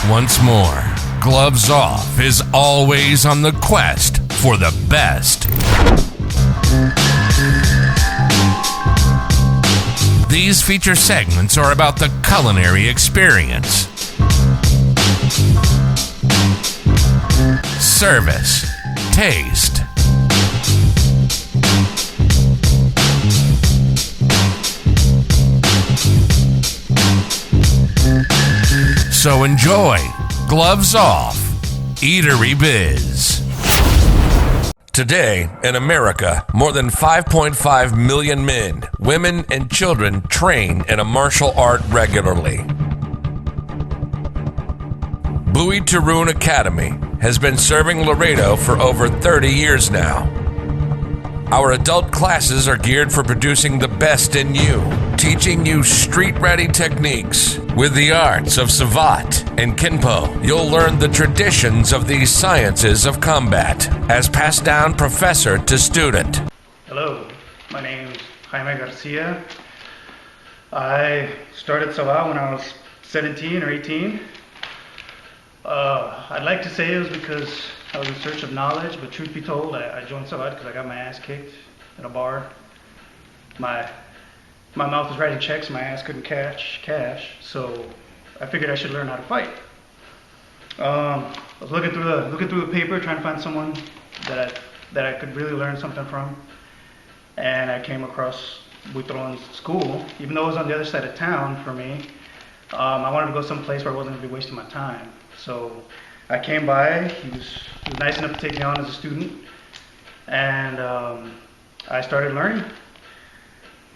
Once more, Gloves Off is always on the quest for the best. These feature segments are about the culinary experience, service, taste, so enjoy Gloves Off, Eatery-Biz. Today, in America, more than 5.5 million men, women, and children train in a martial art regularly. Buitrón Academy has been serving Laredo for over 30 years now. Our adult classes are geared for producing the best in you, teaching you street-ready techniques. With the arts of Savate and Kenpo, you'll learn the traditions of these sciences of combat, as passed down professor to student. Hello, my name is Jaime Garcia. I started Savate when I was 17 or 18. I'd like to say it was because I was in search of knowledge, but truth be told, I joined Savate because I got my ass kicked in a bar. My mouth was writing checks, my ass couldn't cash cash, so I figured I should learn how to fight. I was looking through the paper, trying to find someone that I could really learn something from, and I came across Buitrón's school. Even though it was on the other side of town for me, I wanted to go someplace where I wasn't going to be wasting my time. So I came by. He was nice enough to take me on as a student, and I started learning.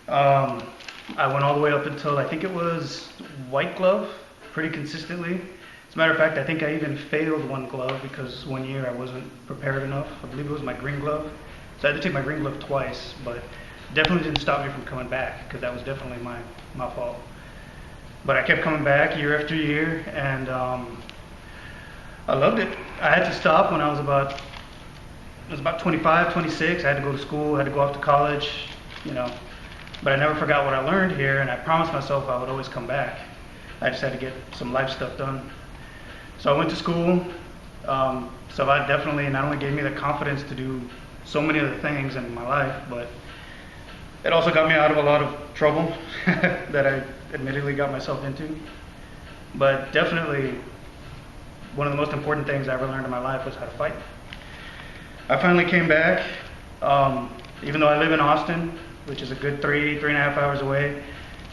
I went all the way up until I think it was white glove, pretty consistently. As a matter of fact, I think I even failed one glove because one year I wasn't prepared enough. I believe it was my green glove. So I had to take my green glove twice, but definitely didn't stop me from coming back because that was definitely my fault. But I kept coming back year after year, and I loved it. I had to stop when I was about 25, 26. I had to go to school, I had to go off to college, but I never forgot what I learned here, and I promised myself I would always come back. I just had to get some life stuff done. So I went to school. Savate definitely not only gave me the confidence to do so many other things in my life, but it also got me out of a lot of trouble that I admittedly got myself into. But definitely one of the most important things I ever learned in my life was how to fight. I finally came back, even though I live in Austin, which is a good 3.5 hours away.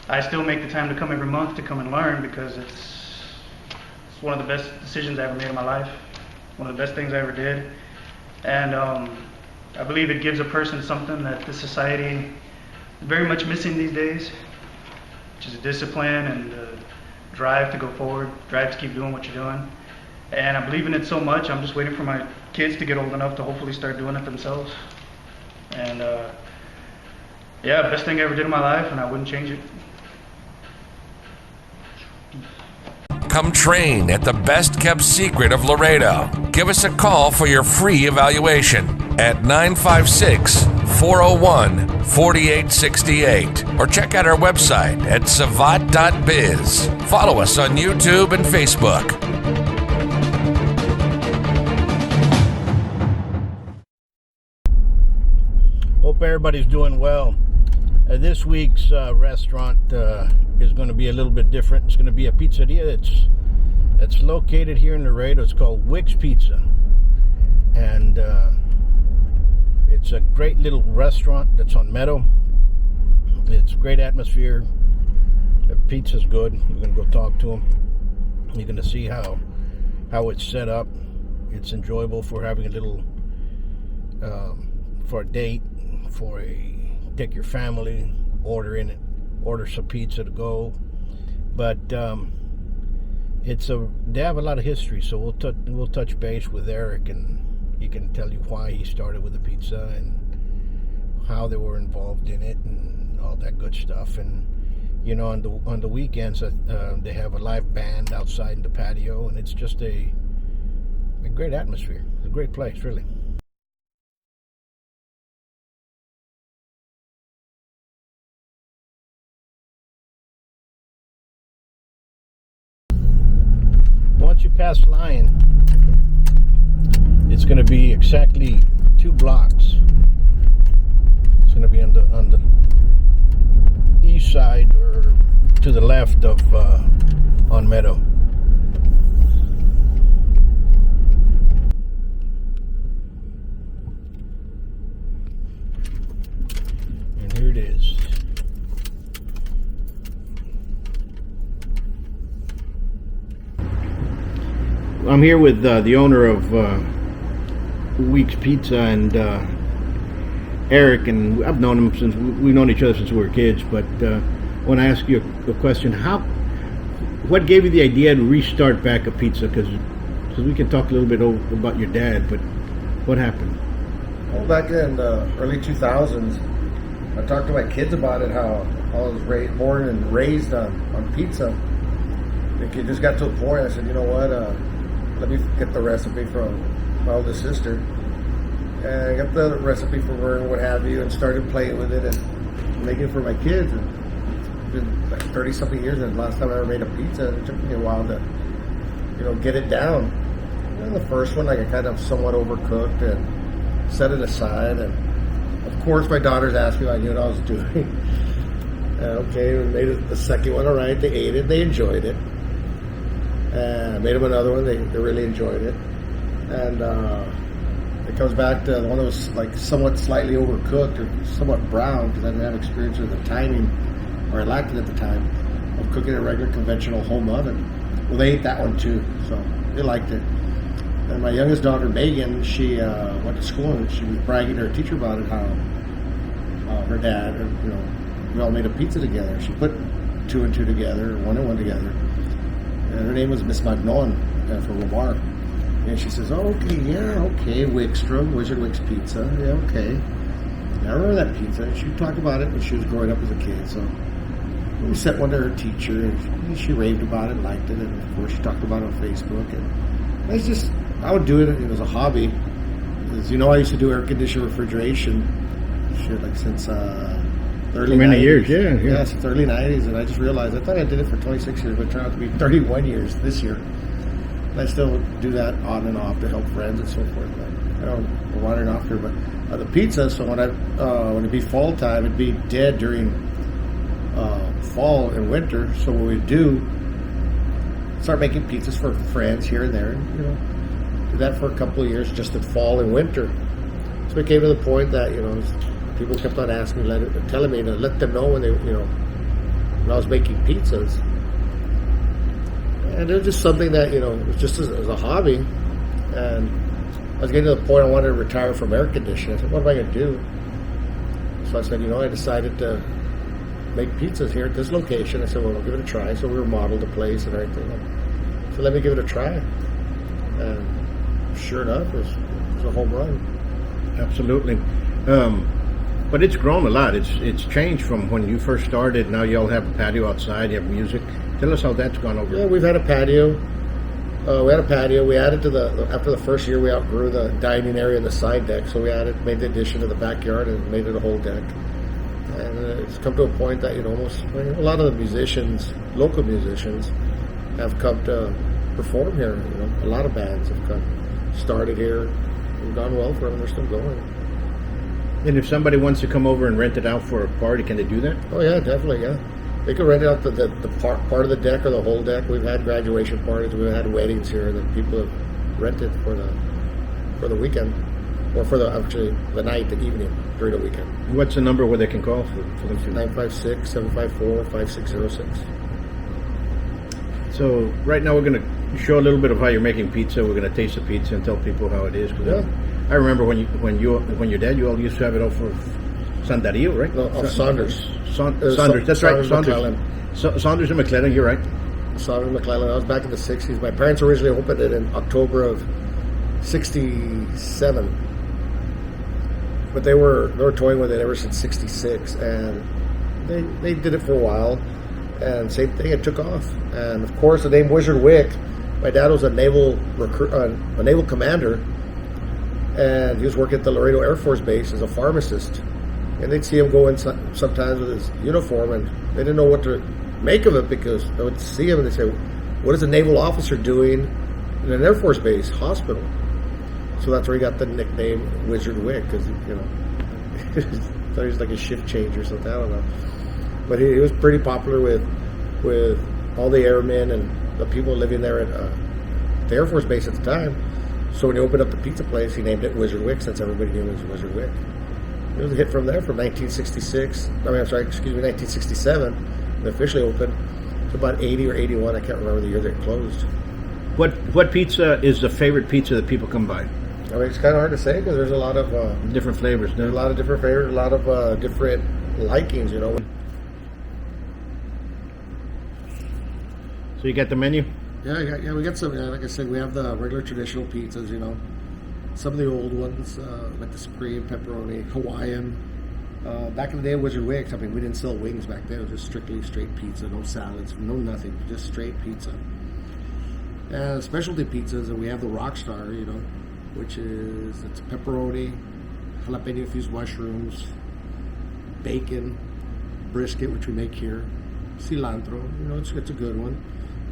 I still make the time to come every month to come and learn because it's one of the best decisions I ever made in my life, one of the best things I ever did. And I believe it gives a person something that the society is very much missing these days, which is a discipline and a drive to go forward, drive to keep doing what you're doing. And I believe in it so much, I'm just waiting for my kids to get old enough to hopefully start doing it themselves. And yeah, best thing I ever did in my life, and I wouldn't change it. Come train at the best kept secret of Laredo. Give us a call for your free evaluation at 956-401-4868 or check out our website at savate.biz. Follow us on YouTube and Facebook. Hope everybody's doing well. This week's restaurant is going to be a little bit different. It's going to be a pizzeria that's located here in Laredo. It's called Wicks Pizza, and it's a great little restaurant that's on Meadow. It's a great atmosphere. The pizza's good. You're going to go talk to them. You're going to see how it's set up. It's enjoyable for having a little for a date, take your family, order some pizza to go. But they have a lot of history, so we'll touch base with Eric, and he can tell you why he started with the pizza and how they were involved in it and all that good stuff. And on the weekends they have a live band outside in the patio, and it's just a great atmosphere. It's a great place, really. Once you pass line, it's going to be exactly 2 blocks. It's going to be on the east side or to the left of on Meadow. And here it is. I'm here with the owner of Wicks Pizza and Eric, and I've known him since we've known each other since we were kids. But I want to ask you a question: what gave you the idea to restart back a pizza? Because we can talk a little bit about your dad, but what happened? Well, back in the early 2000s, I talked to my kids about it. How I was born and raised on pizza. It just got to a point. I said, you know what? Let me get the recipe from my oldest sister. And I got the recipe from her and what have you, and started playing with it and making it for my kids. And it's been like 30-something years, and the last time I ever made a pizza, it took me a while to, get it down. And the first one, I kind of somewhat overcooked and set it aside. And of course, my daughters asked me if I knew what I was doing. Okay, we made it the second one. All right, they ate it, they enjoyed it. And I made them another one. They really enjoyed it. And it comes back to the one that was like somewhat slightly overcooked or somewhat brown, because I didn't have experience with the timing, or I lacked it at the time, of cooking in a regular conventional home oven. Well, they ate that one too, so they liked it. And my youngest daughter, Megan, she went to school and she was bragging to her teacher about it, how her dad, we all made a pizza together. She put 2 and 2 together, 1 and 1 together. And her name was Miss Magnon from Lamar. And she says, oh, okay, Wickstrom, Wizard Wicks Pizza. Yeah, okay. And I remember that pizza. And she talked about it when she was growing up as a kid. So we sent one to her teacher, and she raved about it, liked it. And of course, she talked about it on Facebook. And it's just, I would do it as a hobby. As you know, I used to do air conditioned refrigeration since the early 90s. Many years, yeah. Yeah, since the early 90s. And I just realized, I thought I did it for 26 years, but it turned out to be 31 years this year. And I still do that on and off to help friends and so forth. But, we're wandering off here. But the pizza, so when it'd be fall time, it'd be dead during fall and winter. So what we'd do, start making pizzas for friends here and there. And, do that for a couple of years, just in fall and winter. So it came to the point that, people kept on asking me, telling me to let them know when when I was making pizzas. And it was just something that, it was just as a hobby. And I was getting to the point I wanted to retire from air conditioning. I said, what am I going to do? So I said, I decided to make pizzas here at this location. I said, well, I'll give it a try. So we remodeled the place and everything. So let me give it a try. And sure enough, it was a home run. Absolutely. But it's grown a lot. It's changed from when you first started. Now you all have a patio outside. You have music. Tell us how that's gone over. Yeah, we've had a patio. We had a patio. We added to after the first year, we outgrew the dining area and the side deck. So we made the addition to the backyard and made it a whole deck. And it's come to a point that, almost a lot of the musicians, local musicians, have come to perform here. A lot of bands have started here. We've done well for them. They're still going. And if somebody wants to come over and rent it out for a party, can they do that? Oh yeah, definitely, yeah. They can rent it out the part of the deck or the whole deck. We've had graduation parties, we've had weddings here that people have rented for the weekend, or for the night, the evening, during the weekend. What's the number where they can call for them? 956-754-5606. So right now we're going to show a little bit of how you're making pizza. We're going to taste the pizza and tell people how it is. Yeah. I remember when your dad, you all used to have it off of Sandario, right? No, Saunders. Saunders, that's right. Saunders. Saunders and McClellan, you're right. Saunders and McClellan. I was back in the 60s. My parents originally opened it in October of 67. But they were toying with it ever since 66. And they did it for a while. And same thing, it took off. And of course, the name Wizard Wick, my dad was a naval commander. And he was working at the Laredo Air Force Base as a pharmacist. And they'd see him go in sometimes with his uniform, and they didn't know what to make of it, because they would see him and they'd say, what is a naval officer doing in an Air Force base hospital. So that's where he got the nickname Wizard Wick, because, you know, thought he was like a shift change or something, I don't know. But he was pretty popular with all the airmen and the people living there at the Air Force base at the time. So when he opened up the pizza place, he named it Wizard Wick, since everybody knew it was Wizard Wick. It was a hit from there from 1967, when it officially opened, to about 80 or 81. I can't remember the year that it closed. What pizza is the favorite pizza that people come by? I mean, it's kind of hard to say because there's a lot of Different flavors. there's a lot of different favorites, a lot of different likings, you know. So you got the menu? Yeah, we got some. Like I said, we have the regular traditional pizzas, you know. Some of the old ones, like the supreme, pepperoni, Hawaiian. Back in the day of Wizard Wicks, I mean, we didn't sell wings back then. It was just strictly straight pizza, no salads, no nothing, just straight pizza. And specialty pizzas, and we have the Rockstar, you know, which is, it's pepperoni, jalapeno infused mushrooms, bacon, brisket, which we make here, cilantro, you know, it's a good one.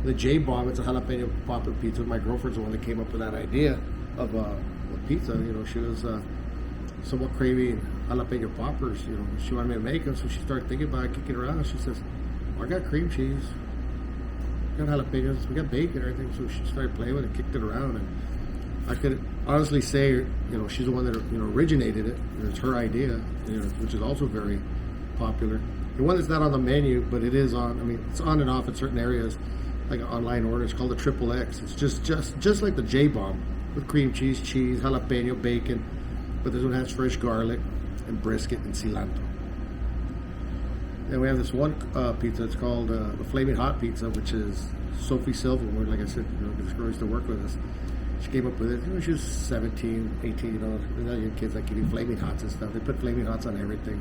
The J-Bomb, it's a jalapeno popper pizza. My girlfriend's the one that came up with that idea of a pizza. You know, she was somewhat craving jalapeno poppers. You know, she wanted me to make them, so she started thinking about it, kicking around. She says, well, I got cream cheese, we got jalapenos, we got bacon and everything. So she started playing with it, kicked it around, and I could honestly say, you know, she's the one that, you know, originated it. It's her idea, you know, which is also very popular. The one that's not on the menu, but it is on. I mean, it's on and off in certain areas, like an online order. It's called the Triple X. It's just like the J-Bomb, with cream cheese, jalapeno, bacon, but this one has fresh garlic and brisket and cilantro. And we have this one pizza. It's called the Flaming Hot Pizza, which is Sophie Silverwood. Like I said, you know, this girl used to work with us. She came up with it. You know, she was 17, 18. You know, young kids like eating Flaming Hots and stuff. They put Flaming Hots on everything.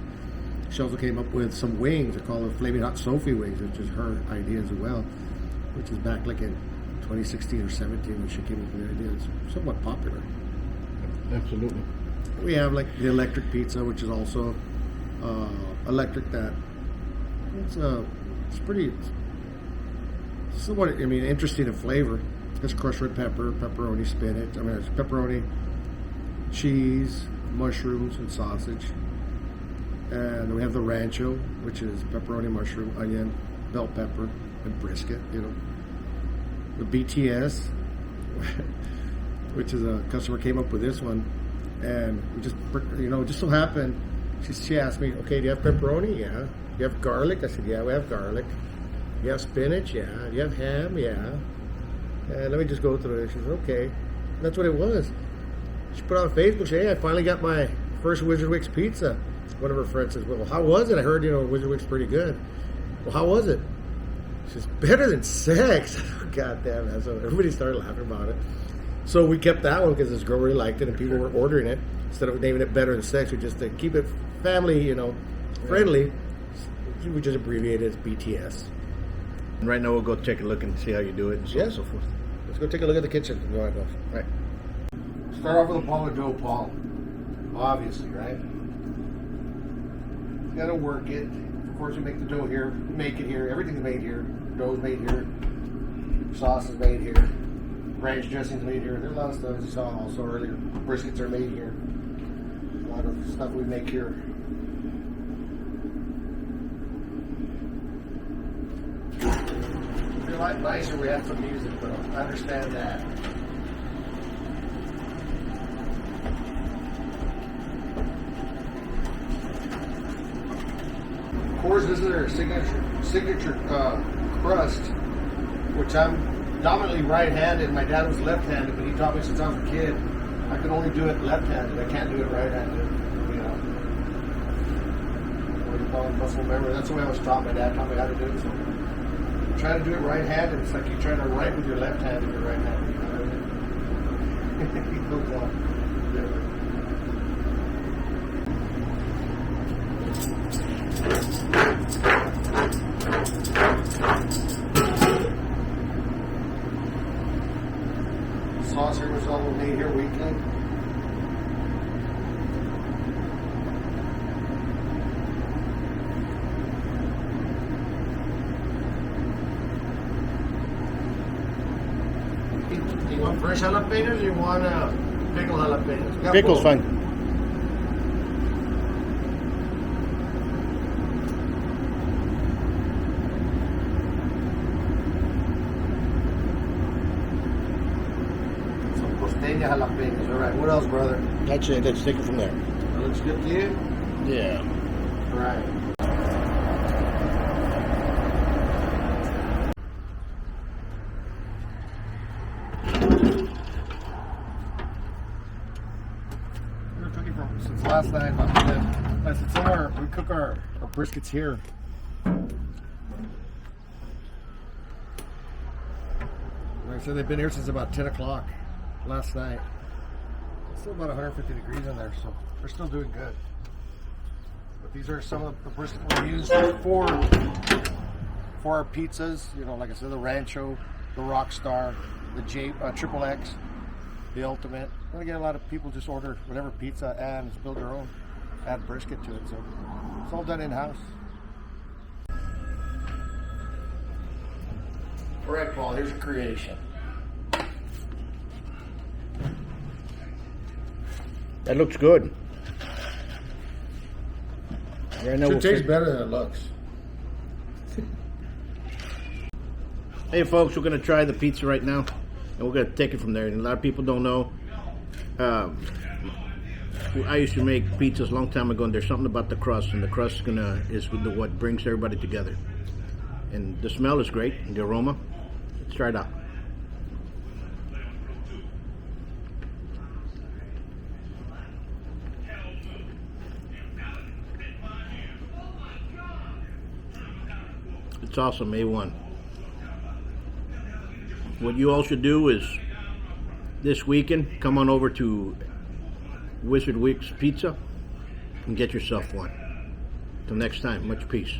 She also came up with some wings. They're called the Flaming Hot Sophie wings, which is her idea as well. Which is back like in 2016 or 17 when she came up with the idea. It's somewhat popular. Absolutely. We have like the electric pizza, which is also electric. That it's pretty somewhat, I mean, interesting in flavor. It's crushed red pepper, pepperoni, spinach. I mean, it's pepperoni, cheese, mushrooms, and sausage. And we have the rancho, which is pepperoni, mushroom, onion, bell pepper, and brisket. You know, the BTS, which is a customer came up with this one, and we just, you know, just so happened, she asked me, okay, do you have pepperoni? Yeah. Do you have garlic? I said, yeah, we have garlic. You have spinach? Yeah. Do you have ham? Yeah. And let me just go through it. She said, okay. And that's what it was. She put on Facebook, she said, hey, I finally got my first Wizard Wicks Pizza. One of her friends says, well, how was it? I heard, you know, Wizard Wicks pretty good. Well, how was it? She says, better than sex. God damn it. So everybody started laughing about it. So we kept that one because this girl really liked it and people were ordering it. Instead of naming it better than sex, we just, to keep it family, you know, friendly, we just abbreviated it as BTS. And right now we'll go take a look and see how you do it and so on and so forth. Let's go take a look at the kitchen. You want to go? Right. Start off with a ball of dough, Paul. Obviously, right? You got to work it. Of course, we make the dough here. We make it here. Everything's made here. Dough's made here. Sauce is made here. Ranch dressing's made here. There's a lot of stuff you saw also earlier. Briskets are made here. A lot of stuff we make here. It'd be a lot nicer we had some music, but I understand that. Of course, this is their signature crust, which I'm dominantly right-handed. My dad was left-handed, but he taught me since I was a kid. I can only do it left-handed. I can't do it right-handed. You know, what do you call it? Muscle memory. That's the way I was taught. My dad taught me how to do it. So try to do it right-handed. It's like you're trying to write with your left hand and your right hand. You know what I mean? He goes on. Sauce here was all made here weekly. You went fresh jalapenos or you want pickled jalapenos? Got Pickle's both. fine. Some costeña jalapenos. All right, what else, brother? That's it. Let's take it from there. That looks good to you? Yeah. All right. We were cooking since last night. We cook our briskets here. Like I said, they've been here since about 10 o'clock last night. It's still about 150 degrees in there, so they're still doing good. But these are some of the briskets we use for our pizzas. You know, like I said, the Rancho, the Rockstar, the Triple X, the Ultimate. I'm gonna get a lot of people just order whatever pizza and just build their own, add brisket to it. So it's all done in house. All right, Paul. Here's your creation. That looks good. Right now Should taste better than it looks. Hey folks, we're going to try the pizza right now, and we're going to take it from there. And a lot of people don't know. I used to make pizzas a long time ago, and there's something about the crust, and the crust is what brings everybody together. And the smell is great, and the aroma. Let's try it out. It's awesome, A1. What you all should do is this weekend come on over to Wizard Wicks Pizza and get yourself one. Till next time, much peace.